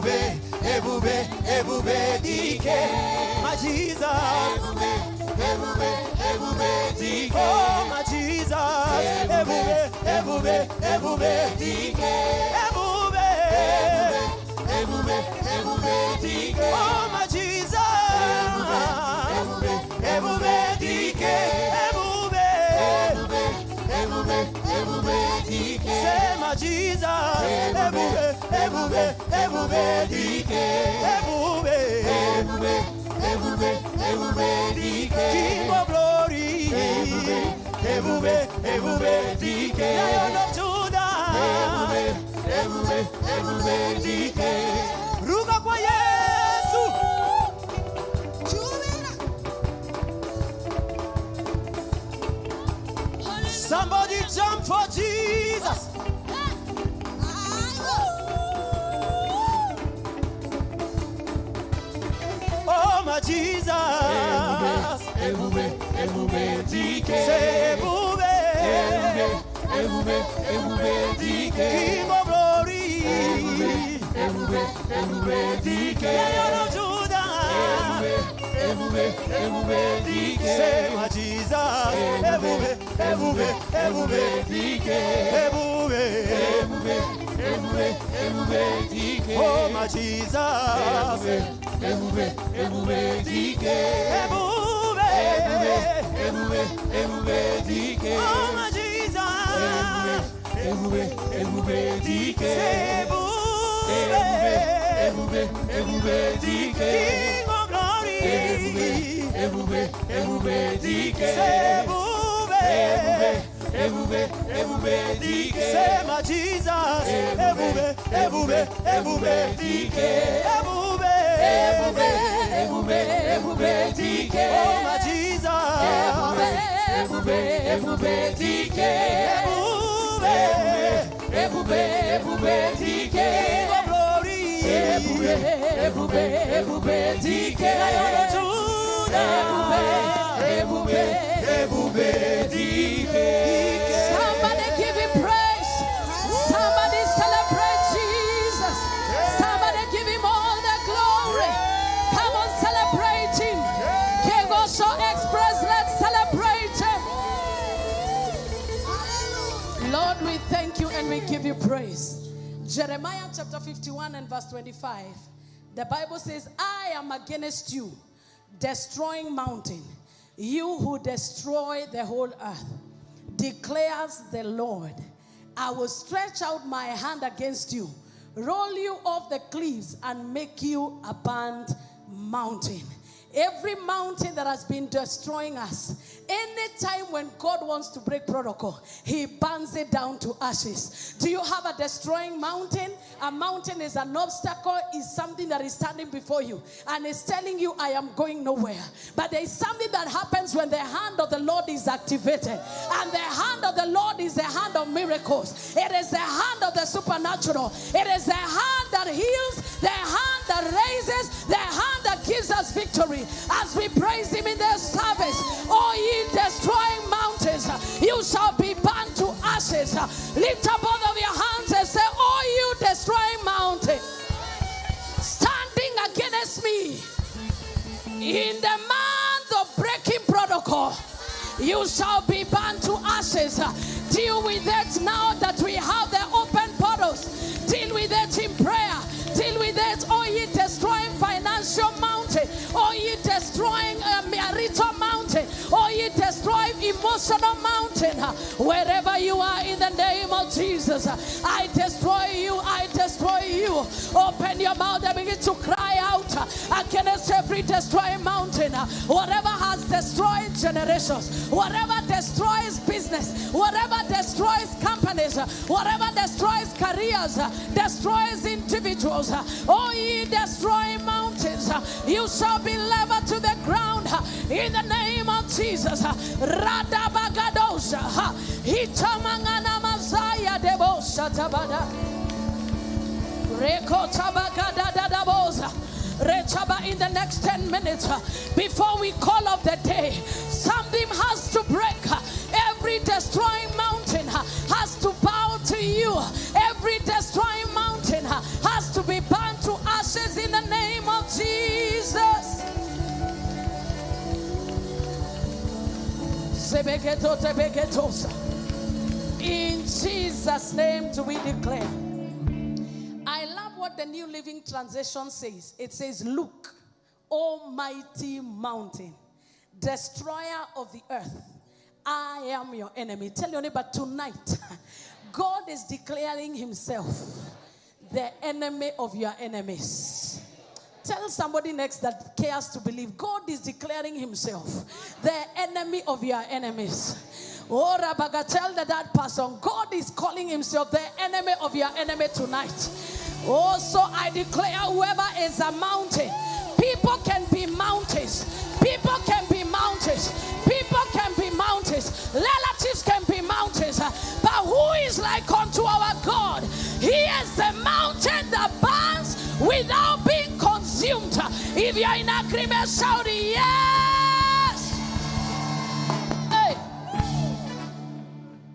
ebube dike. My Jesus, ebube dike. Oh, my Jesus, ebube dike. Ebube dike. Oh, my Jesus, ebube dike. Ebube dike. Say, my Jesus, ebube dike. Ebube dike. King of glory, ebube dike. Lion of Judah, ebube dike. Ruga kwa Yesu. Somebody jump for Jesus. Oh, my Jesus. Ebube dike. Say ebube dike. King of glory. Ebube dike. Lion of Judah. Ebube dike. Say, my Jesus. Ebube dike. Ebube dike. Oh, my Jesus. Ebube dike. Ebube dike. Oh, my Jesus. Ebube dike. Ebube dike. King of glory. Ebube dike. Ebube dike. Say, my Jesus. Ebube dike. Ebube dike. Oh, my Jesus. Ebube dike. Ebube dike. King of glory. Ebube dike. Lion of Judah. Ebube dike. Somebody give him praise. Somebody celebrate Jesus. Somebody give him all the glory. Come on, celebrate him. Kigooco Express, let's celebrate him. Lord, we thank you and we give you praise. Jeremiah chapter 51 and verse 25. The Bible says, I am against you, destroying mountain, you who destroy the whole earth, declares the Lord. I will stretch out my hand against you, roll you off the cliffs, and make you a burnt mountain. Every mountain that has been destroying us, anytime when God wants to break protocol, he burns it down to ashes. Do you have a destroying mountain? A mountain is an obstacle, is something that is standing before you and is telling you, I am going nowhere. But there is something that happens when the hand of the Lord is activated. And the hand of the Lord is the hand of miracles. It is the hand of the supernatural. It is the hand that heals, the hand that raises, the hand that gives us victory. As we praise him in this service, oh, ye destroying mountains, you shall be burned to ashes. Lift up both of your hands and say, oh, you destroying mountain, standing against me in the month of breaking protocol, you shall be burned to ashes. Deal with it now that we have the open portals. Deal with it in prayer. Deal with it, oh, ye destroying financial mountain, oh, ye destroying marital mountain, oh, ye destroying emotional mountain. Wherever you are, in the name of Jesus, I destroy you, I destroy you. Open your mouth and begin to cry out against every destroying mountain. Whatever has destroyed generations, whatever destroys business, whatever destroys companies, whatever destroys careers, destroys individuals, oh, ye destroying mountains, you shall be leveled to the ground in the name of Jesus. Radabagadosa, Hitamangana Mazaya Debosa Tabada, Rekotabakadadabosa. In the next 10 minutes, before we call off the day, something has to break. Every destroying mountain has to bow to you. Every destroying mountain has to be bound to us. In Jesus' name do we declare. I love what the New Living Translation says. It says, look, almighty mountain, destroyer of the earth, I am your enemy. Tell your neighbor tonight, God is declaring himself the enemy of your enemies. Tell somebody next that cares to believe, God is declaring himself the enemy of your enemies. Oh, Rabaga, tell that person, God is calling himself the enemy of your enemy tonight. Oh, so I declare, whoever is a mountain, people can be mountains. People can be mountains. People can be mountains. Relatives can be mountains. But who is like unto our God? He is the mountain that burns without being consumed. If you're in agreement, shout yes. Hey.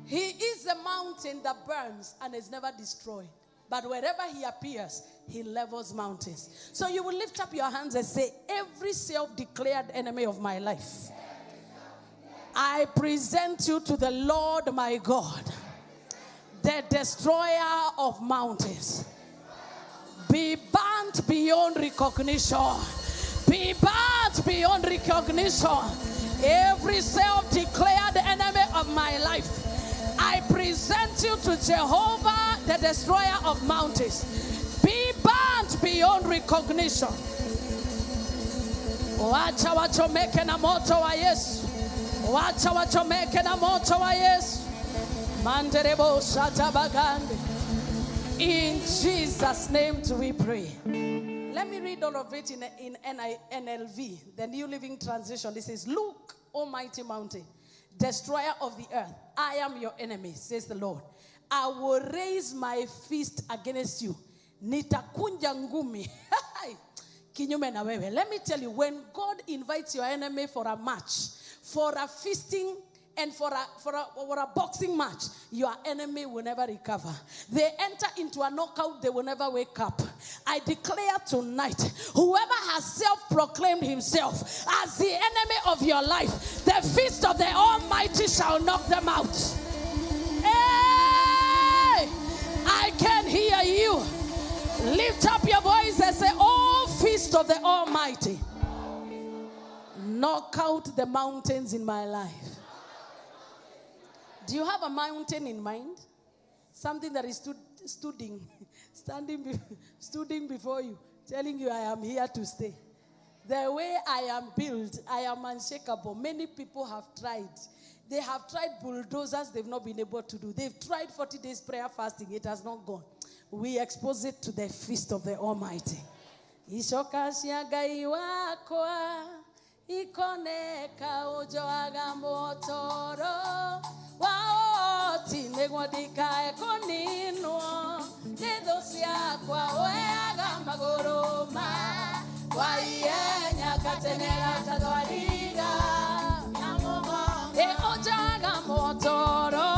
He is the mountain that burns and is never destroyed. But wherever he appears, he levels mountains. So you will lift up your hands and say, every self-declared enemy of my life, I present you to the Lord my God, the destroyer of mountains. Be burnt beyond recognition. Be burnt beyond recognition. Every self-declared enemy of my life, I present you to Jehovah, the destroyer of mountains. Be burnt beyond recognition. Wacha wachomeke na moto wa Yesu. Wacha wachomeke na moto wa Yesu. Manderebo shatabagande. In Jesus' name do we pray. Let me read all of it in NLV, the New Living Translation. It says, look, almighty mountain, destroyer of the earth, I am your enemy, says the Lord. I will raise my fist against you. Nitakunja ngumi. Kinyume na wewe. Let me tell you, when God invites your enemy for a match, for a feasting, and for a boxing match, your enemy will never recover. They enter into a knockout, they will never wake up. I declare tonight, whoever has self-proclaimed himself as the enemy of your life, the fist of the Almighty shall knock them out. Hey! I can hear you. Lift up your voice and say, oh, fist of the Almighty, knock out the mountains in my life. Do you have a mountain in mind? Something that is standing before you, telling you I am here to stay. The way I am built, I am unshakable. Many people have tried. They have tried bulldozers, they've not been able to do. They've tried 40 days prayer fasting, it has not gone. We expose it to the fist of the Almighty. Ikoneka ujoaga motoro waoti negwadika ekonino nedosia kwa oeaga magoroma kwa ienya katenera tadwaliga ojoaga motoro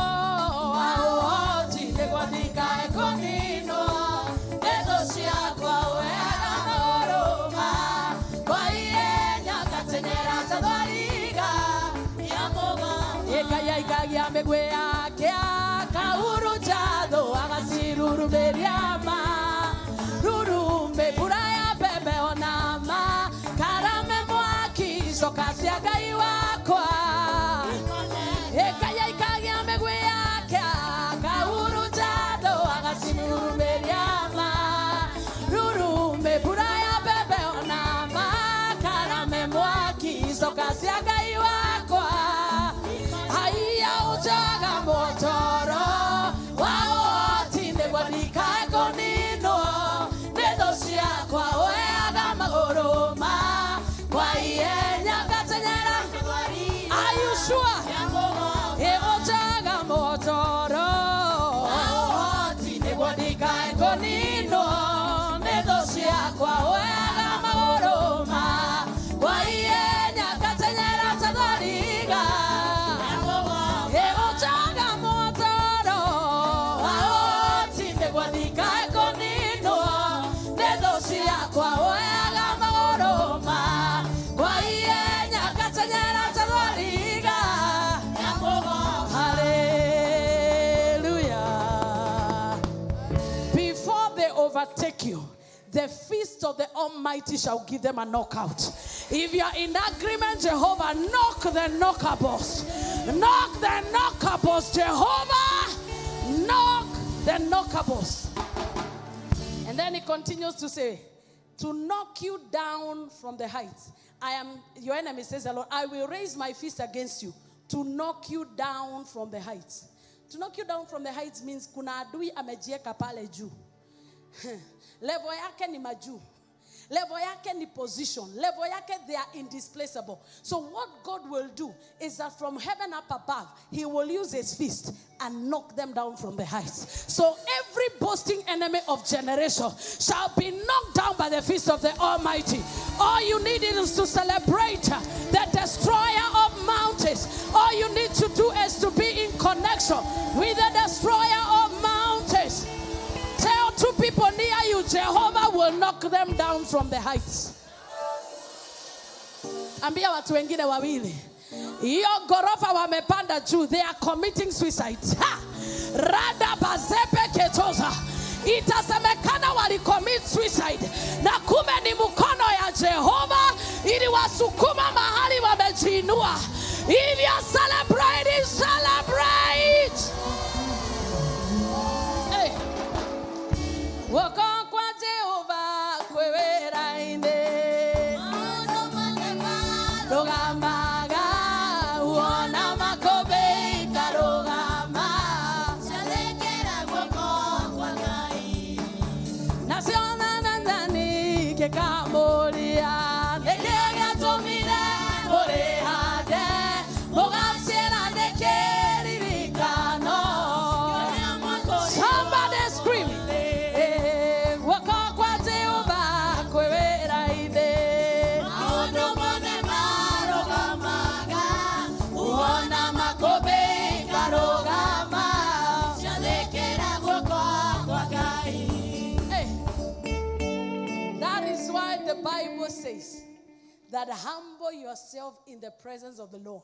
waoti negwadika ekonino nedosia kwa oeaga magoroma kwa ya megwe yake akaurujado agasiruru beriama rurume buraya bebe onama karame mwaki sokasi agai wako ya megwe yake akaurujado agasiruru beriama rurume buraya bebe onama karame mwaki sokasi agai wako Jaga you, the fist of the Almighty shall give them a knockout. If you are in agreement, Jehovah, knock the knockables. Knock the knockables, Jehovah. Knock the knockables. And then he continues to say, to knock you down from the heights. I am your enemy, says the Lord. I will raise my fist against you to knock you down from the heights. To knock you down from the heights means kuna adui amejieka pale juu. Level yake ni majuu. Level yake ni position. Level yake, they are indisplaceable. So what God will do is that from heaven up above, he will use his fist and knock them down from the heights. So every boasting enemy of generation shall be knocked down by the fist of the Almighty. All you need is to celebrate the destroyer of mountains. All you need to do is to be in connection with the destroyer of mountains. Tell two people near you, Jehovah will knock them down from the heights. Ambia watu wengine wawili, hiyo gorofa wamepanda juu, they are committing suicide. Rada bazepe ketoza. Itasemekana walicommit suicide. Na kume ni mkono ya Jehova ili wasukuma mahali wamejiinua. If you are celebrating, celebrate. Hey. Walk on kwa Jehova kwewera inde. Rogamaga uona makobe karogama. Shalekera wako kwa gai. Nasiona nandani ke kamoria. Nekega tomira orehade. Mogasera nekeririkano. Somebody scream. The Bible says that humble yourself in the presence of the Lord,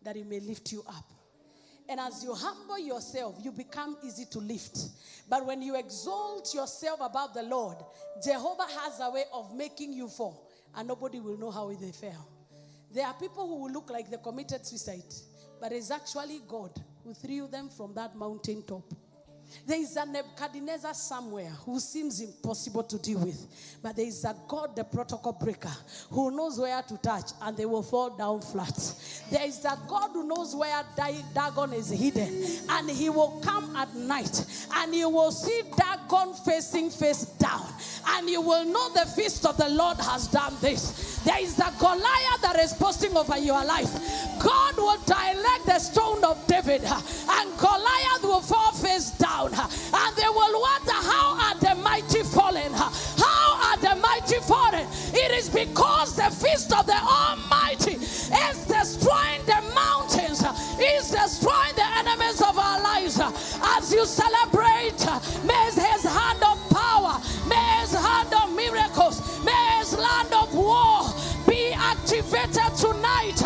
that he may lift you up. And as you humble yourself, you become easy to lift. But when you exalt yourself above the Lord, Jehovah has a way of making you fall, and nobody will know how they fell. There are people who will look like they committed suicide, but it's actually God who threw them from that mountain top. There is a Nebuchadnezzar somewhere who seems impossible to deal with. But there is a God, the protocol breaker, who knows where to touch and they will fall down flat. There is a God who knows where Dagon is hidden. And he will come at night and you will see Dagon facing face down. And you will know the fist of the Lord has done this. There is a Goliath that is posting over your life. God will direct the stone of David and Goliath will fall face down. And they will wonder, how are the mighty fallen? How are the mighty fallen? It is because the fist of the Almighty is destroying the mountains, is destroying the enemies of our lives. As you celebrate, may his hand of power, may his hand of miracles, may his land of war be activated tonight.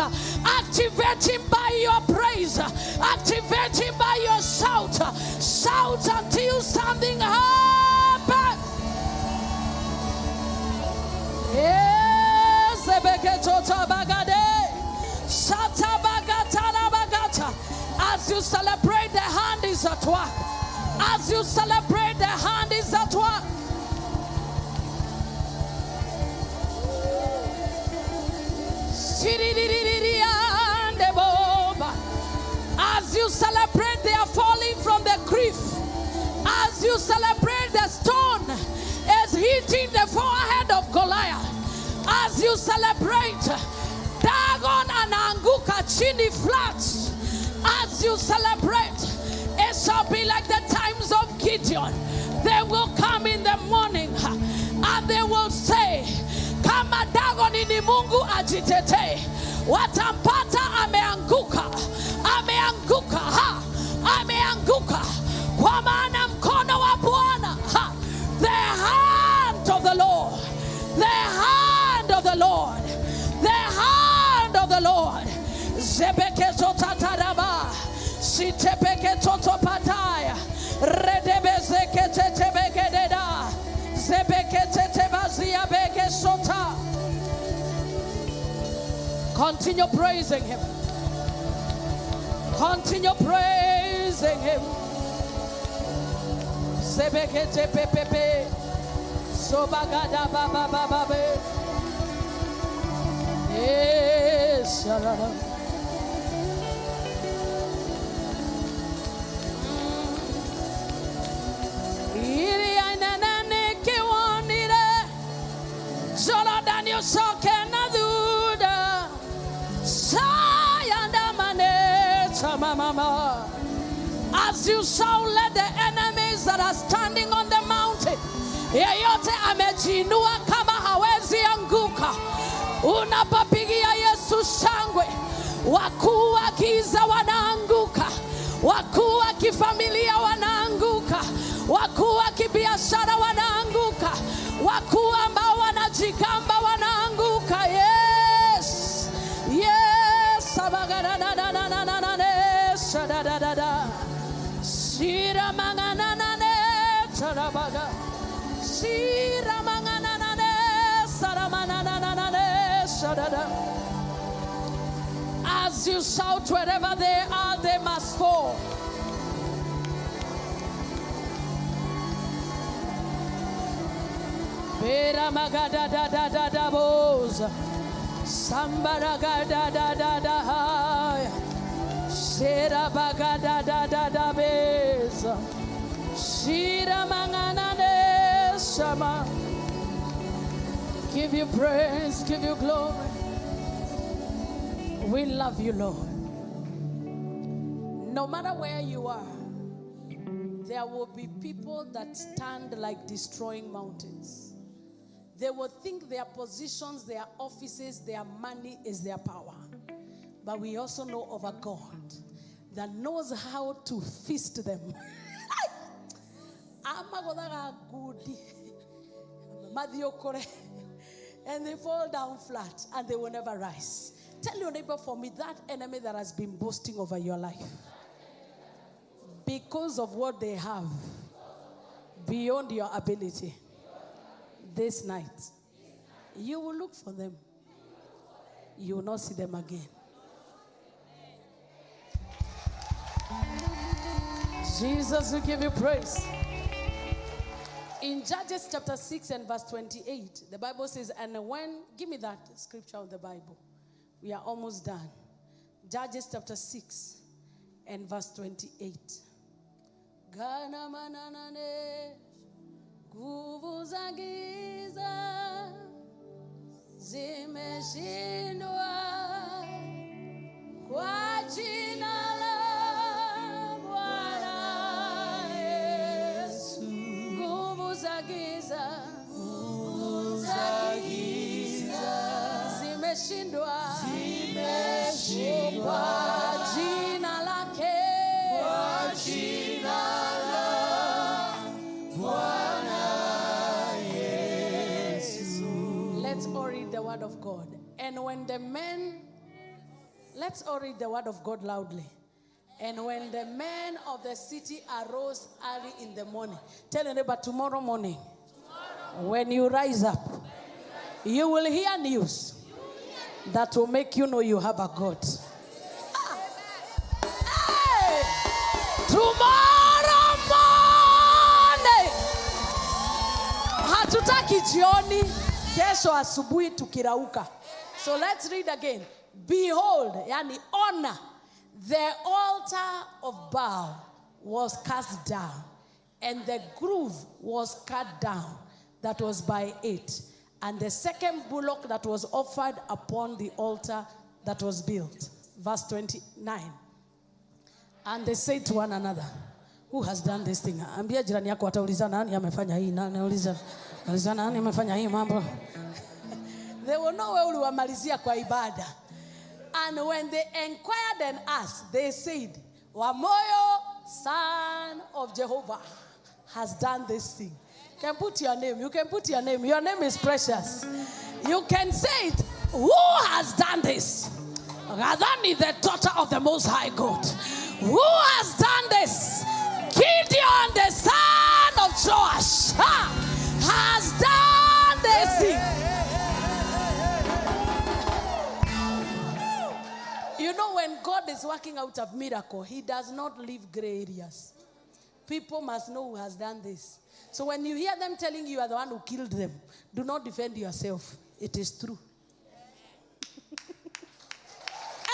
Activate him by your praise. Activate him by your shout. Shout until something happens. Yes, as you celebrate, the hand is at work. As you celebrate, the hand is at work. As you celebrate, they are falling from the cliff. As you celebrate, the stone is hitting the forehead of Goliath. As you celebrate, Dagon and Anguka chini flats. As you celebrate, it shall be like the times of Gideon. They will come in the morning and they will say, kama Dagon ni Mungu ajitete, watampata ameanguka, ameanguka, ameanguka, kwa maana mkono wa Bwana, the hand of the Lord, the hand of the Lord, the hand of the Lord. Zebeke totataraba, sitepeke totopataya, redebezeke tetebeke deda, Continue praising him. Continue praising him. Sebekete pepepe. Sobagada baba baba be. Yes, Iri ainene kiwanire. Zola Daniel sokena duda. Sayanda mane chamama. As you shall let the enemies that are standing on the mountain. Yeyote amejinua kama hawezi anguka. Unapopigia Yesu shangwe, wakuu wa giza wanaanguka, wakuu wa kifamilia wanaanguka, wakuu wa kibiashara wanaanguka, wakuu ambao wanajigamba wanaanguka. Yes, yes, Shira manganane charabaga, Shira manganane saramananane shadada. As you shout, wherever they are, they must fall. Bera magada da da da da boza, sambara gada da da da haya, shera bagada da da da beza, shira manganane shama. Give you praise, give you glory. We love you, Lord. No matter where you are, there will be people that stand like destroying mountains. They will think their positions, their offices, their money is their power. But we also know of a God that knows how to feast them. And they fall down flat and they will never rise. Tell your neighbor, for me, that enemy that has been boasting over your life, because of what they have beyond your ability, this night, you will look for them. You will not see them again. Jesus, we give you praise. In Judges chapter 6 and verse 28, the Bible says, and when, give me that scripture of the Bible. We are almost done. Judges chapter 6 and verse 28. Gana mananane, nguvu za giza zimeshindwa kwa jina la Bwana Yesu. Nguvu za giza zimeshindwa kwa jina lake, kwa jina la Bwana Yesu. Let's all read the word of God. And when the men, let's all read the word of God loudly. And when the men of the city arose early in the morning, tell your neighbor, tomorrow morning, when you rise up, you will hear news that will make you know you have a God. Hey! Tomorrow morning, hatutaki jioni, kesho asubuhi tukirauka. So let's read again. Behold, yani honor, the altar of Baal was cast down, and the grove was cut down that was by it, and the second bullock that was offered upon the altar that was built. Verse 29. And they said to one another, who has done this thing? Ambia jirani yako atauliza nani amefanya hii, nani auliza nani amefanya hii mambo. They will know where uliwamalizia kwa ibada. And when they inquired and asked, they said, Wamuyu, son of Jehovah, has done this thing. You can put your name. You can put your name. Your name is precious. You can say it. Who has done this? Radhani, the daughter of the Most High God. Who has done this? Gideon, the son of Joash, has done this thing. is working out a miracle, he does not leave gray areas. People must know who has done this. So when you hear them telling you are the one who killed them, do not defend yourself. It is true.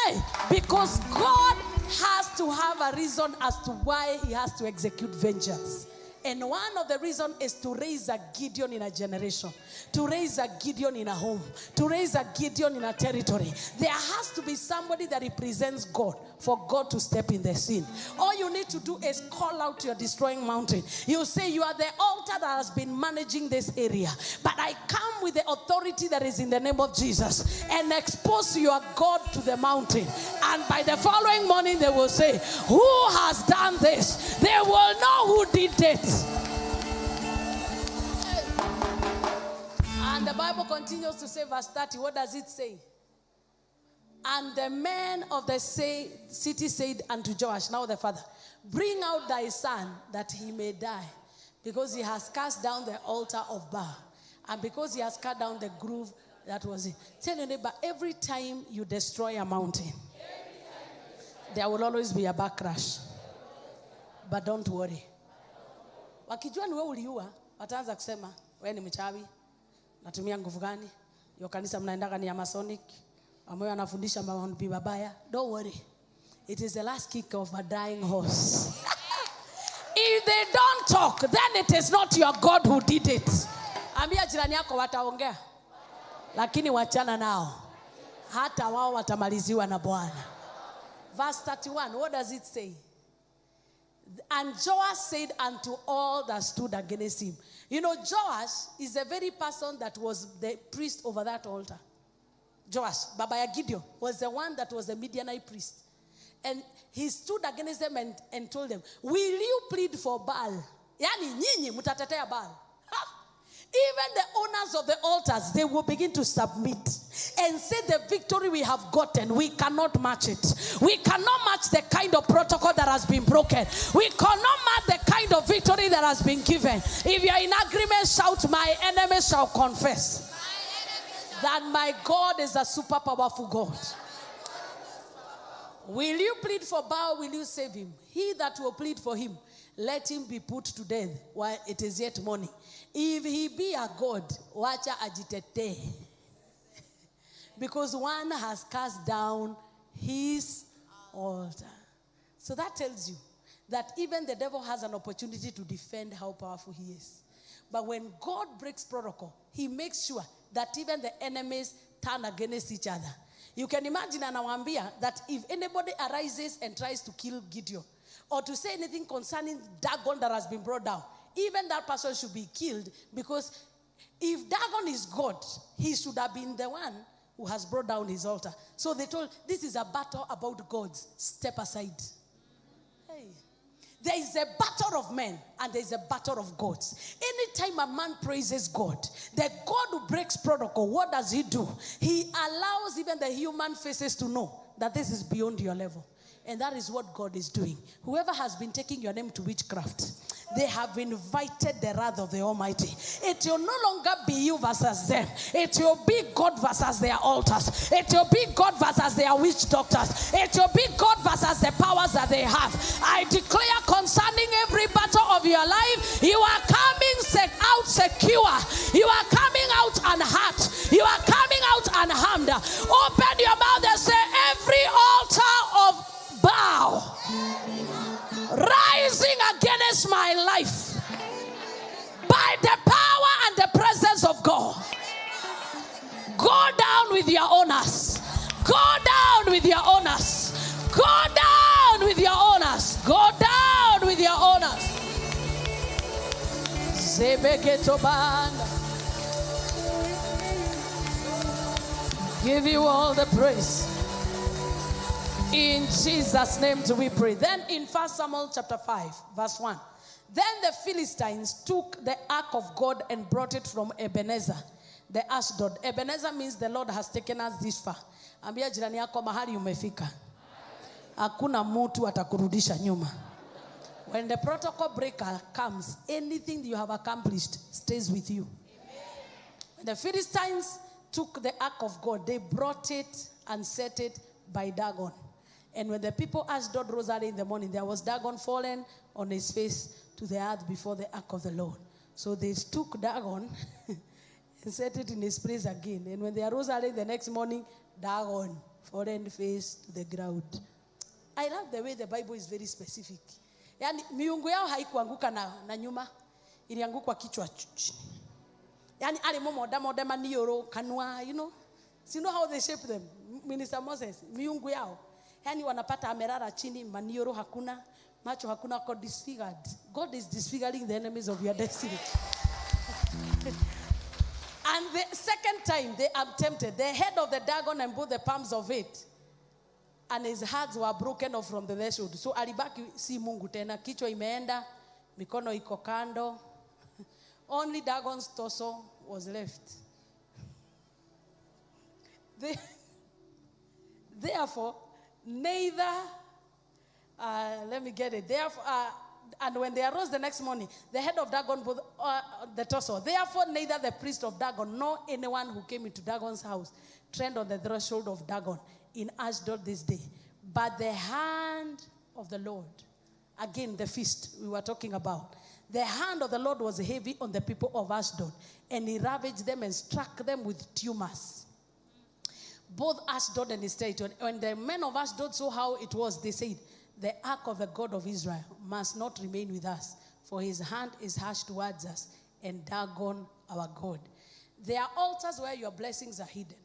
Hey, because God has to have a reason as to why he has to execute vengeance. And one of the reasons is to raise a Gideon in a generation, to raise a Gideon in a home, to raise a Gideon in a territory. There has to be somebody that represents God for God to step in the scene. All you need to do is call out your destroying mountain. You say, you are the altar that has been managing this area, but I come with the authority that is in the name of Jesus and expose your God to the mountain. And by the following morning, they will say, who has done this? They will know who did it. And the Bible continues to say, verse 30, what does it say? And the men of the city said unto Joash, now the father, bring out thy son that he may die, because he has cast down the altar of Baal, and because he has cut down the grove that was in. Tell your neighbor, every time you destroy a mountain, there will always be a backlash. But don't worry. Wakijua ni wewe uliua, wataanza kusema wewe ni mchawi, natumia nguvu gani? Hiyo kanisa mnaendaka ni ya Masonic, ambayo anafundisha maombi mabaya. Don't worry. It is the last kick of a dying horse. If they don't talk, then it is not your God who did it. Ambia jirani yako wataongea, lakini wachana nao. Hata wao watamaliziwa na Bwana. Verse 31, what does it say? And Joash said unto all that stood against him. You know, Joash is the very person that was the priest over that altar. Joash, Baba Gideon, was the one that was the Midianite priest. And he stood against them and told them, will you plead for Baal? Yani, nyinyi mutatetea Baal. Even the owners of the altars, they will begin to submit and say the victory we have gotten, we cannot match it. We cannot match the kind of protocol that has been broken. We cannot match the kind of victory that has been given. If you are in agreement, shout, my enemies shall confess that my God is a super powerful God. Will you plead for Baal? Will you save him? He that will plead for him, let him be put to death while it is yet morning. If he be a God, wacha ajitete. Because one has cast down his altar. So that tells you that even the devil has an opportunity to defend how powerful he is. But when God breaks protocol, he makes sure that even the enemies turn against each other. You can imagine anawambia that if anybody arises and tries to kill Gideon, or to say anything concerning Dagon that has been brought down, even that person should be killed, because if Dagon is God, he should have been the one who has brought down his altar. So they told, this is a battle about gods. Step aside. Hey. There is a battle of men and there is a battle of gods. Anytime a man praises God, the God who breaks protocol, what does he do? He allows even the human faces to know that this is beyond your level. And that is what God is doing. Whoever has been taking your name to witchcraft, they have invited the wrath of the Almighty. It will no longer be you versus them. It will be God versus their altars. It will be God versus their witch doctors. It will be God versus the powers that they have. I declare concerning every battle of your life, you are coming out secure. You are coming out unhurt. You are coming out unharmed. Open your mouth and say, every altar of Baal rising against my life, by the power and the presence of God, go down with your owners. Go down with your owners. Go down with your owners. Go down with your owners. Give you all the praise. In Jesus' name do we pray. Then in 1 Samuel chapter 5, verse 1. Then the Philistines took the ark of God and brought it from Ebenezer, the Ashdod. Ebenezer means the Lord has taken us this far. Ambia jirani yako mahali umefika, hakuna mtu atakurudisha nyuma. When the protocol breaker comes, anything you have accomplished stays with you. When the Philistines took the ark of God, they brought it and set it by Dagon. And when the people asked God rose early in the morning, there was Dagon fallen on his face to the earth before the ark of the Lord. So they took Dagon and set it in his place again. And when they arose early the next morning, Dagon fallen face to the ground. I love the way the Bible is very specific. Yani miungu yao haikuanguka na nyuma, ilianguka kichwa chini. Yani alimo moda manioro kanwa, you know. So you know how they shape them? Minister Moses, miungu yao. Yani wanapata amerara chini, manioro hakuna, macho hakuna, God disfigured. God is disfiguring the enemies of your destiny. And the second time they are tempted, the head of the Dagon and both the palms of it, and his hands were broken off from the threshold. So alibaki si Mungu tena, kichwa imeenda, mikono iko kando. Only Dagon's torso was left. Therefore, and when they arose the next morning, the head of Dagon, the torso. Therefore, neither the priest of Dagon nor anyone who came into Dagon's house tread on the threshold of Dagon in Ashdod this day. But the hand of the Lord, again the feast we were talking about, the hand of the Lord was heavy on the people of Ashdod, and he ravaged them and struck them with tumors. Both Ashdod and his territory. When the men of Ashdod saw how it was, they said, the ark of the God of Israel must not remain with us, for his hand is harsh towards us, and Dagon our God. There are altars where your blessings are hidden.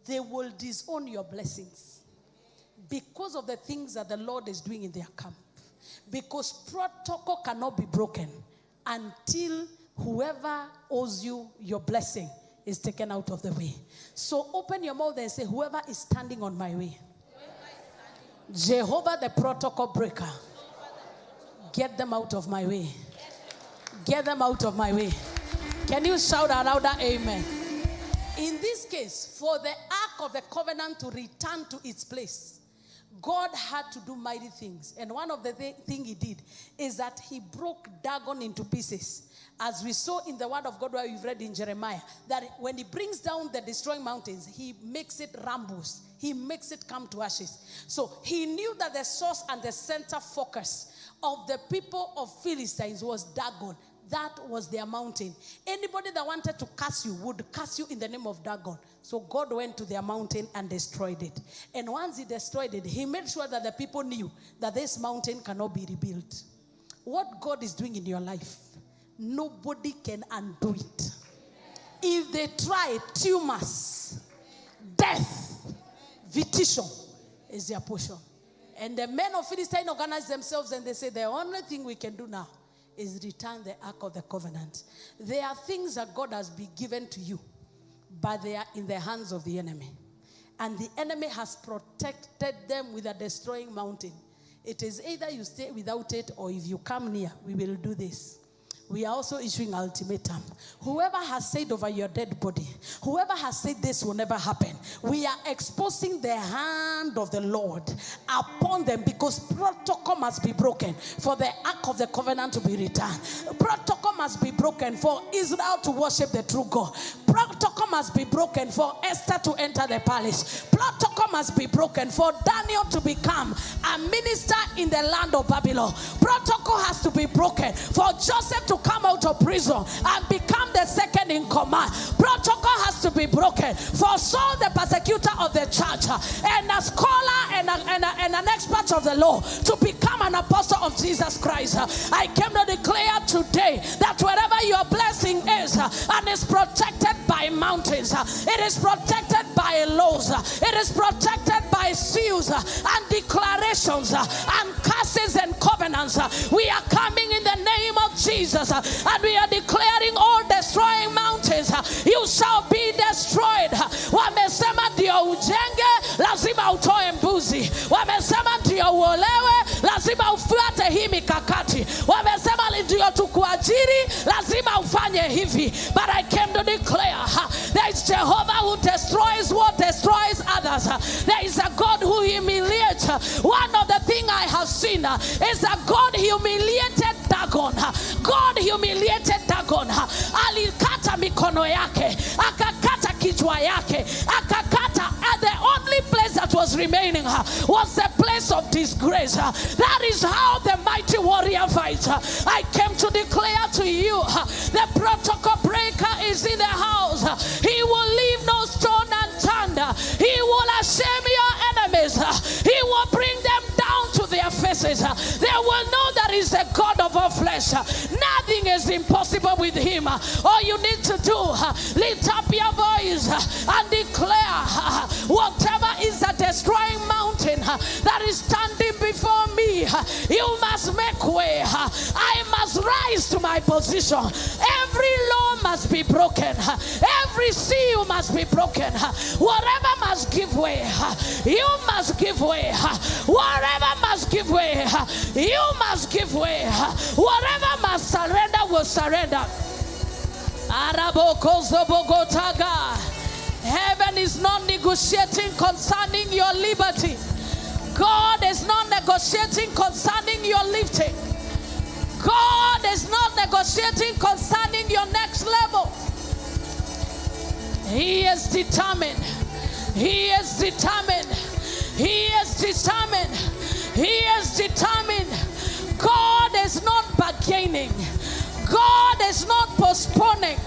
They will disown your blessings because of the things that the Lord is doing in their camp. Because protocol cannot be broken until whoever owes you your blessing is taken out of the way. So open your mouth and say, whoever is standing on my way, Jehovah the protocol breaker, get them out of my way. Get them out of my way. Can you shout out louder, amen? In this case, for the ark of the covenant to return to its place, God had to do mighty things. And one of the things he did is that he broke Dagon into pieces. As we saw in the word of God where we've read in Jeremiah, that when he brings down the destroying mountains, he makes it rambles. He makes it come to ashes. So he knew that the source and the center focus of the people of Philistines was Dagon. That was their mountain. Anybody that wanted to curse you would curse you in the name of Dagon. So God went to their mountain and destroyed it. And once he destroyed it, he made sure that the people knew that this mountain cannot be rebuilt. What God is doing in your life, nobody can undo it. If they try, tumors, death, vitation is their portion. And the men of Philistine organized themselves and they say, the only thing we can do now is return the ark of the covenant. There are things that God has been given to you, but they are in the hands of the enemy. And the enemy has protected them with a destroying mountain. It is either you stay without it, or if you come near, we will do this. We are also issuing ultimatum. Whoever has said over your dead body, whoever has said this will never happen, we are exposing the hand of the Lord upon them, because protocol must be broken for the ark of the covenant to be returned. Protocol must be broken for Israel to worship the true God. Protocol must be broken for Esther to enter the palace. Protocol must be broken for Daniel to become a minister in the land of Babylon. Protocol has to be broken for Joseph to come out of prison and become the second in command. Protocol has to be broken for Saul, the persecutor of the church, and a scholar and an expert of the law, to become an apostle of Jesus Christ. I came to declare today that wherever your blessing is and is protected by mountains, it is protected by laws, it is protected by seals and declarations and curses and covenants. We are coming in the name of Jesus, and we are declaring all destroying mountains, you shall be destroyed. Wamesema ndio ujenge, lazima utoe mbuzi. Wamesema ndio uolewe, lazima ufuate hii mikakati. Wamesema ndio tukuajiri, lazima ufanye hivi. But I came to declare there is Jehovah who destroys what destroys others. There is a God who humiliates. One of the things I have seen is that God humiliated Dagon. God humiliated Dagon. Alikata mikono yake, akakata kichwa yake, akakata at the only place that was was remaining was a place of disgrace. That is how the mighty warrior fights. I came to declare to you, the protocol breaker is in the house. He will leave no stone unturned. He will shame your enemies. He will bring them down to their faces. They will know that he's a God of all flesh. Nothing is impossible with him. All you need to do, lift up your voice and declare, whatever is a destroying mountain that is standing before me, you must make way. I must rise to my position. Every law must be broken. Every seal must be broken. Whatever must give way, you must give way. Whatever must give way, you must give way. Whatever must surrender will surrender. Heaven is not negotiating concerning your liberty. God is not negotiating concerning your lifting. God is not negotiating concerning your next level. He is determined. He is determined. He is determined. He is determined. God is not bargaining. God is not postponing.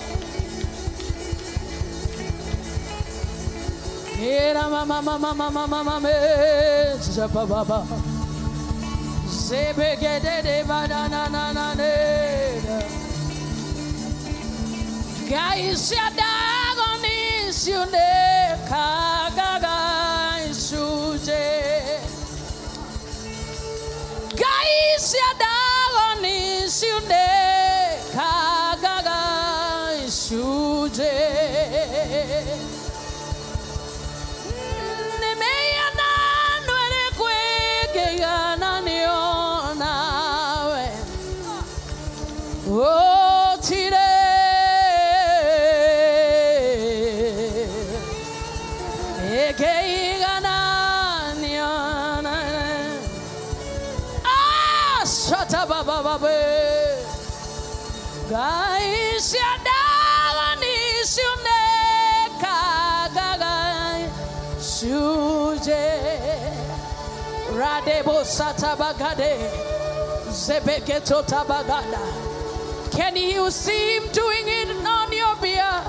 Can you see him doing it on your behalf?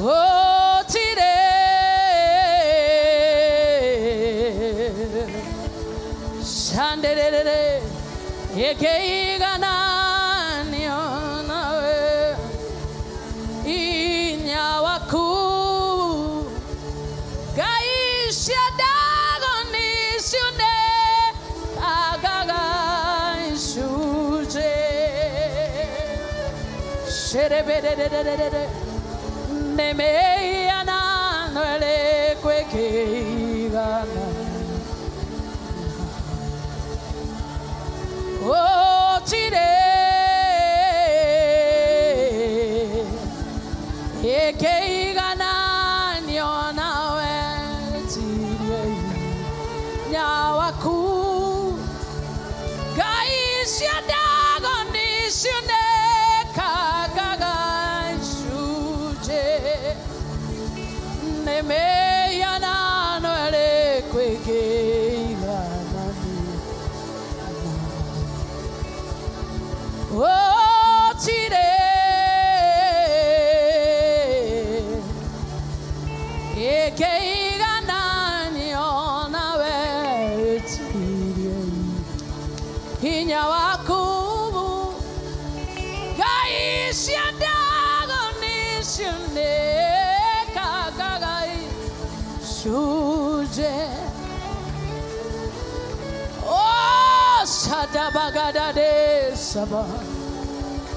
Oh, today, Sunday, oh,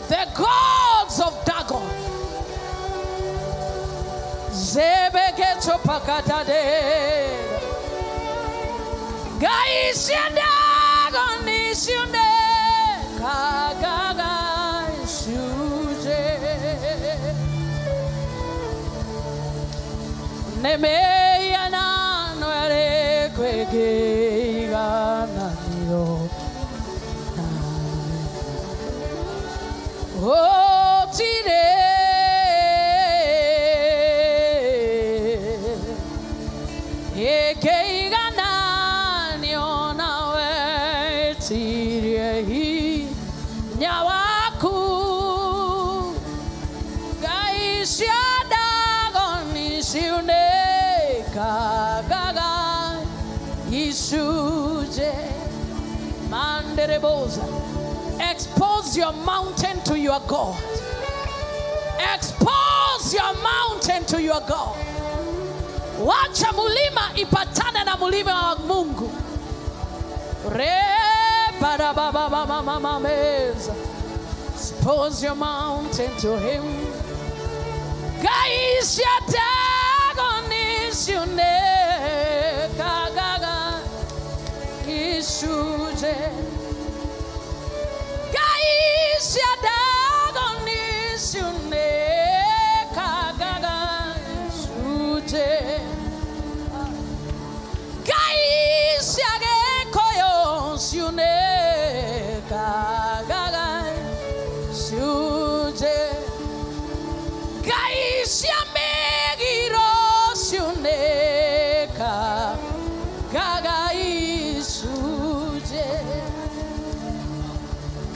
the gods of Dagon, Nemeya na nwere kwege gana yo. Oh tire eke gana yo na we tire hi nyawaku gaisha Dagon ishune kagaga ishuje manderebosa. Expose your mountain to your God. Expose your mountain to your God. Wacha mulima ipatane na mulima wa Mungu. Expose your mountain to him. Guys, your Dagon is your name. Kagaga ishuje. Guys, your Dagon is your name. Kagaga ishuje. Guys, your Gekoyos your name. Kagaga ishuje. Gaisha megiros yuneka gaga isuje.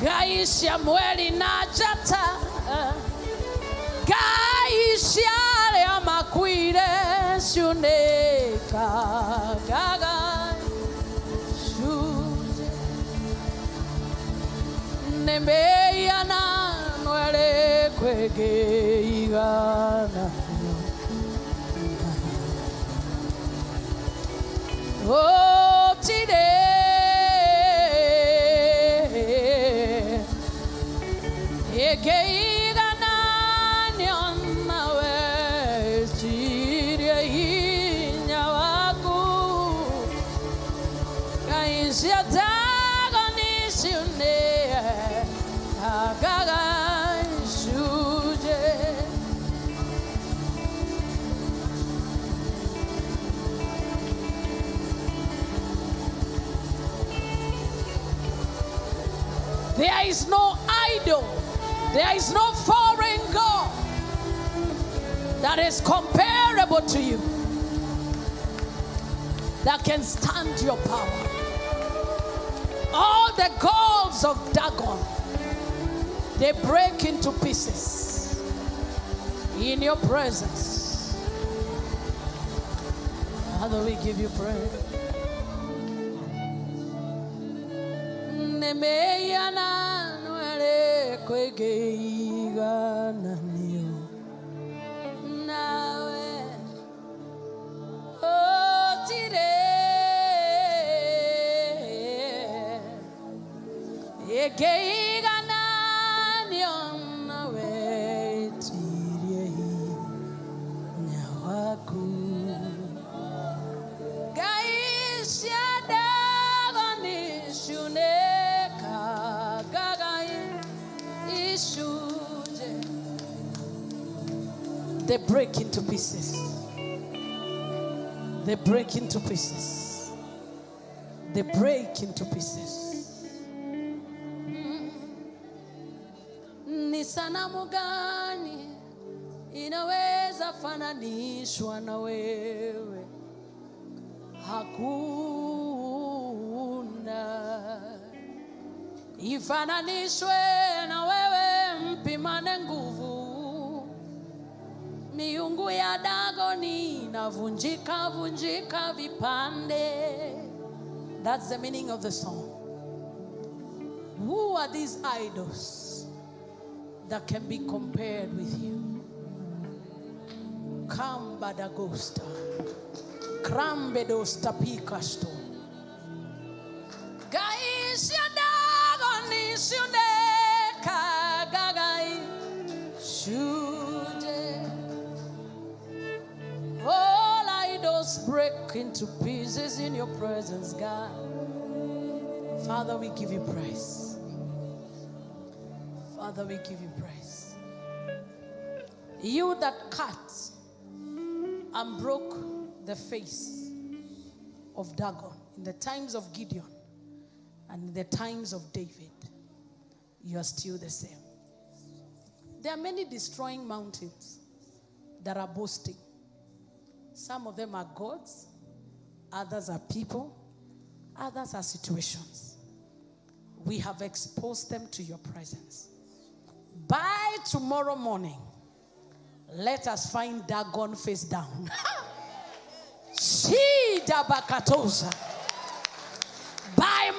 Gaisha mweli na jata. Gaisha le makwire yuneka gaga isuje. Nemeya na nwere kwege igana. Oh tide eke igana nyona we tide hinyawaku kaisha Dagon ishune agaga ishuje. There is no idol, there is no foreign God that is comparable to you, that can stand your power. All the gods of Dagon, they break into pieces in your presence. Father, we give you praise. Nemeya na nwere kwege igana niyo nawe o tire eke igana niyo nawe tire nyawaku gaisha Dagon ishune. They break into pieces. They break into pieces. They break into pieces. Ni sanamu gani inaweza fananishwa na wewe? Hakuna. Ifananishwe na wewe, mpimane nguvu. Miungu ya Dagoni inavunjika vunjika vipande. That's the meaning of the song. Who are these idols that can be compared with you? Kambadagosta, Krambedosta Pikasto. Guys, ya Dagon is uneka gagai shuje. All idols break into pieces in your presence, God. Father, we give you praise. Father, we give you praise. You that cut and broke the face of Dagon in the times of Gideon and in the times of David, you are still the same. There are many destroying mountains that are boasting. Some of them are gods, others are people, others are situations. We have exposed them to your presence. By tomorrow morning, let us find Dagon face down. By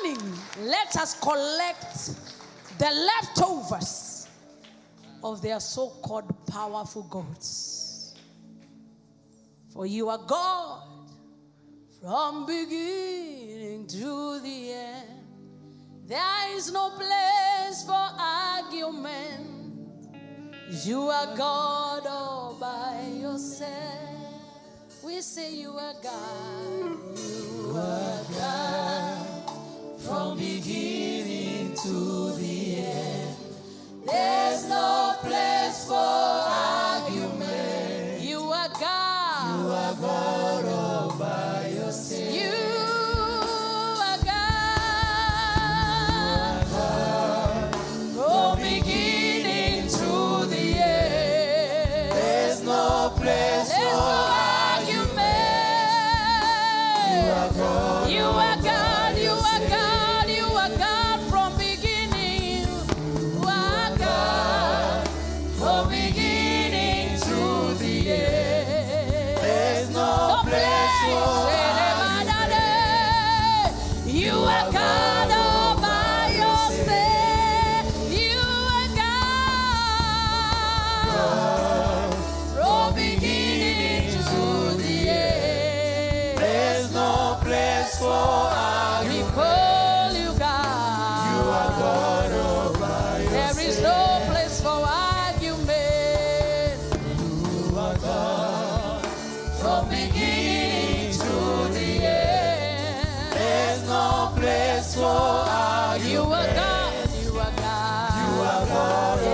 morning, let us collect the leftovers of their so-called powerful gods. For you are God from beginning to the end. There is no place for argument. You are God all by yourself. We say you are God. You are God from beginning to the end. There's no place for argument. You are God. You are God all by yourself. You are God from beginning to the end. There's no place for argument. You are God. You are God. You are God. You are God from beginning. You are God from beginning to the end. There's no place for argument. You are God all by yourself. You are God from beginning to the end. There's no place for argument. We call you God. You are God all by yourself. There is no place for argument. You are God from beginning to the end. There's no place for argument. You are God. You are God. You are God all by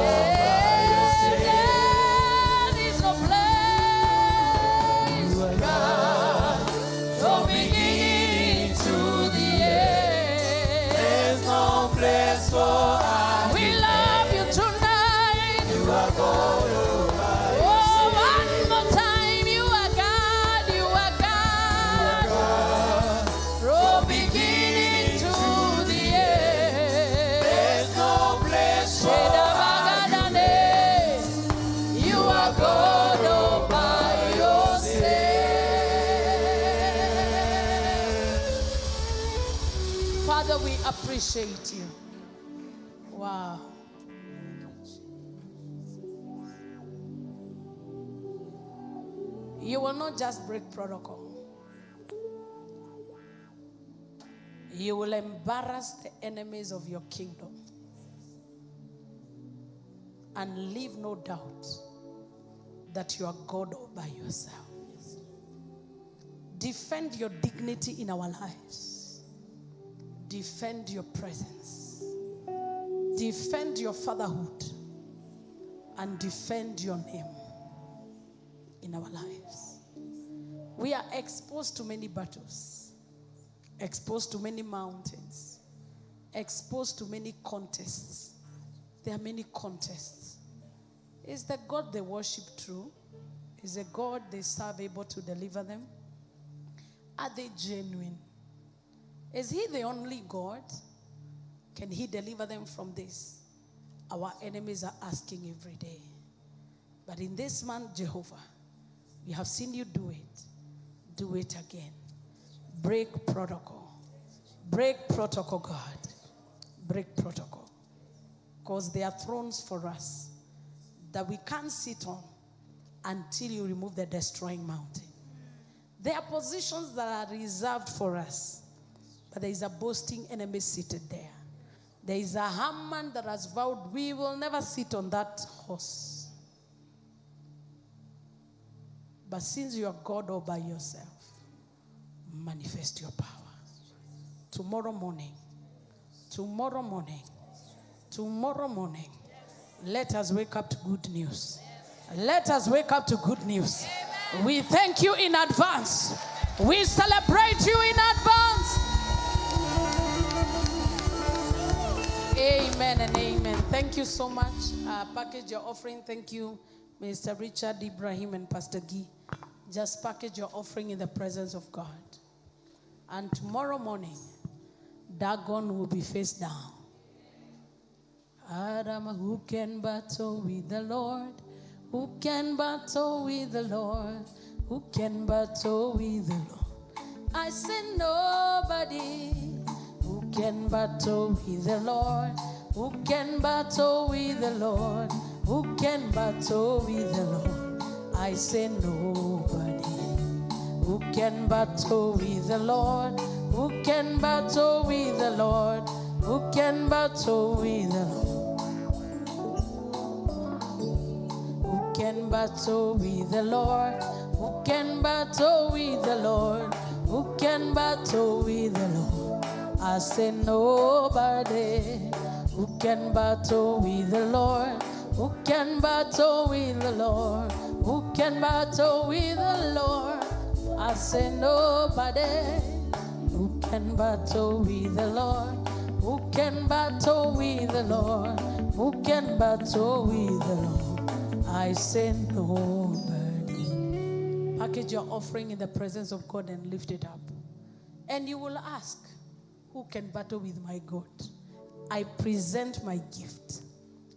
yourself. There is no place. You are God from beginning to the end. There's no place for argument. We love you tonight. You are God all by yourself. Oh, one more time. You are God. You are God. From beginning to the end. There's no place for argument. You are God all by yourself. Father, we appreciate you. Wow. You will not just break protocol. You will embarrass the enemies of your kingdom and leave no doubt that you are God all by yourself. Defend your dignity in our lives. Defend your presence. Defend your fatherhood. And defend your name in our lives. We are exposed to many battles, exposed to many mountains, exposed to many contests. There are many contests. Is the God they worship true? Is the God they serve able to deliver them? Are they genuine? Is he the only God? Can he deliver them from this? Our enemies are asking every day. But in this month, Jehovah, we have seen you do it. Do it again. Break protocol. Break protocol, God. Break protocol. Because there are thrones for us that we can't sit on until you remove the destroying mountain. There are positions that are reserved for us, but there is a boasting enemy seated there. There is a Haman that has vowed, we will never sit on that horse. But since you are God all by yourself, manifest your power. Tomorrow morning, let us wake up to good news. Let us wake up to good news. We thank you in advance. We celebrate you in advance. Amen and amen. Thank you so much. Package your offering. Thank you, Mr. Richard, Ibrahim, and Pastor Guy. Just package your offering in the presence of God. And tomorrow morning, Dagon will be face down. Adam, who can battle with the Lord? Who can battle with the Lord? Who can battle with the Lord? I say nobody. Who can battle with the Lord? Who can battle with the Lord? Who can battle with the Lord? I say nobody. Who can battle with the Lord? Who can battle with the Lord? Who can battle with the Lord? Who can battle with the Lord? Who can battle with the Lord? Who can battle with the Lord? I say nobody. Who can battle with the Lord? Who can battle with the Lord? Who can battle with the Lord? I say nobody. Who can battle with the Lord? Who can battle with the Lord? Who can battle with the Lord? I say nobody. Package your offering in the presence of God and lift it up. And you will ask, who can battle with my God? I present my gift.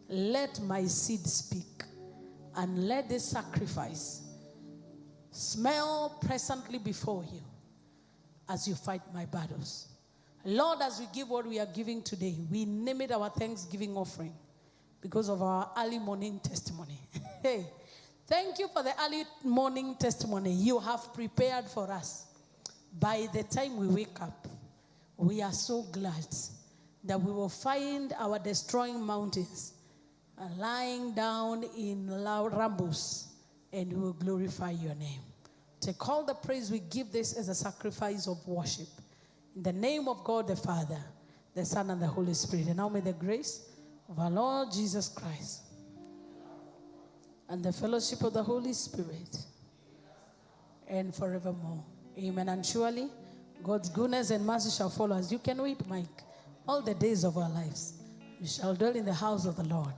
Let my seed speak. And let this sacrifice smell presently before you as you fight my battles. Lord, as we give what we are giving today, we name it our Thanksgiving offering because of our early morning testimony. Hey, thank you for the early morning testimony you have prepared for us. By the time we wake up, we are so glad that we will find our destroying mountains lying down in loud rambles, and we will glorify your name. Take all the praise. We give this as a sacrifice of worship. In the name of God the Father, the Son, and the Holy Spirit. And now may the grace of our Lord Jesus Christ and the fellowship of the Holy Spirit and forevermore. Amen. And surely God's goodness and mercy shall follow us. You can wait, Mike. All the days of our lives, we shall dwell in the house of the Lord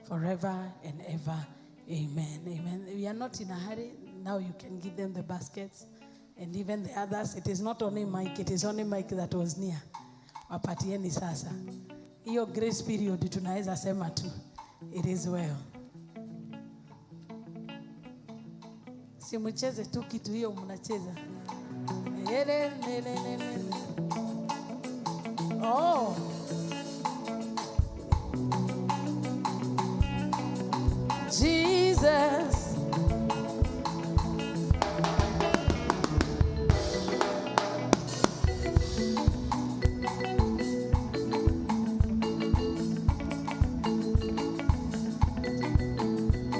forever and ever. Amen. Amen. We are not in a hurry. Now you can give them the baskets. And even the others, it is not only Mike, it is only Mike that was near. Wapatieni sasa. Hiyo grace period tunaweza sema tu. It is well. Si mcheze tu kitu hiyo mnacheza. Oh. Jesus.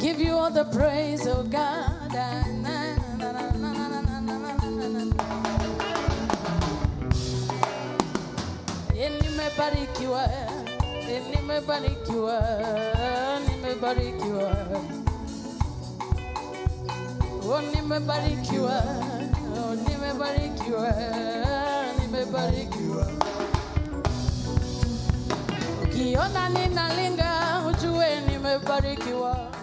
Give you all the praise, oh God. Nimebarikiwa, nimebarikiwa, nimebarikiwa. Oh, nimebarikiwa, oh, nimebarikiwa, nimebarikiwa. Ukiona ninalinga, ujue nimebarikiwa.